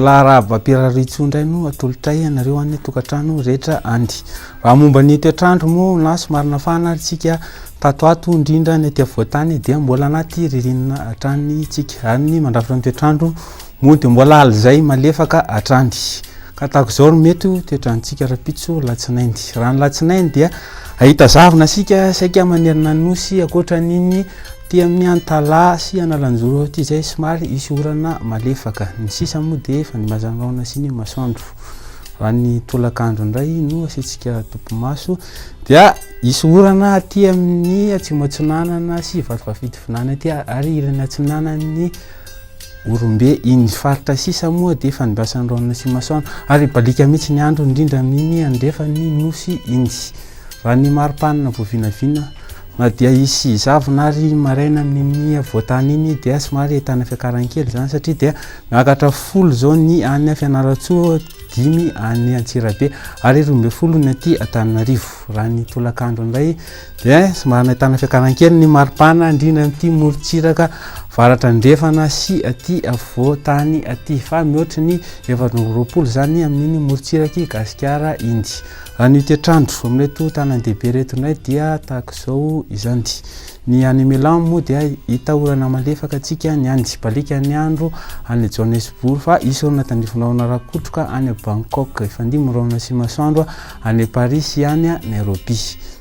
mbola araba piraritsy ndray no atolotray anareo any tokantrano rehetra andy. Raha momba ny toetrandro moa na somary nafana tsika tatoato indrindra ny aty avoatany dia mbola anaty ririnina hatrany tsika ary ny mandrafitra ny toetrandro moa dia mbola aly zay malefaka hatrany. Ka tahaka izao no mety toetrandrontsika rapitso latsinainy. Raha ny latsinainy dia ahita zavona sika saika manerana nosy akoatran'iny ty amin'ny Antala sy Analanjoro ty zay somary isy orana malefaka. Ny sisa moa dia efa ny mazangaona sy ny masoandro. Raha ny tolakandro indray no asantsika tompomaso dia isy orana aty amin'ny atsimo-atsinanana sy varotravafitifinana ty ary ilany atsinanan'ny Orombe. Iny faritra sisa moa dia efa nibasan'ny raona sy masoandro ary balika mihitsy ny andro indrindra amin'ny andrefany nosy iny. Raha ny maripanina voavinavina na dia isy zavona ary maraina amin'ny voatany iny dia somary ahitana fiakarankely zany satria dia miakatra 10 zao ny any Fianaratsoa, 5 any Antsirabe ary 12 ny aty Antananarivo. Raha ny tolakandro indray dia somary ahitana fiakarankely ny maripana indrindra amin'ity morontsiraka varatra andrefana sy aty avoatany aty fa mihoatra ny 2020 zany amin'iny morontsiraky Gasikara indy. Raha ny toetrandro amin'reto tanan-dehibe reto indray dia tahaka izao izany. Ny any Melan moa dia hita orana malefaka tsika ny andy balika ny andro any Johannesburg fa isy orana tandrifinahona rakotroka any Bangkok, efa ndimy raona sy masoandro any Paris sy any Nairobi.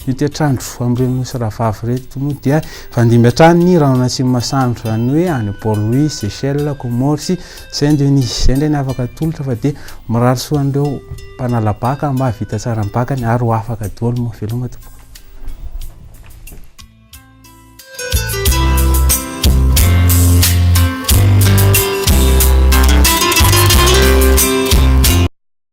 Ny toetrandro amin'ireny nosy rahavavy reto moa dia fandimby hatrany ny raona sy masoandro zany hoe any Port-Louis, Seychelles, Comores, Saint-Denis. Zay ndray ny afaka atolotra fa dia mirary soa andreo mpanalabaka mba vita tsara ny bakany ary ho afaka daholo moa veloma tompoko.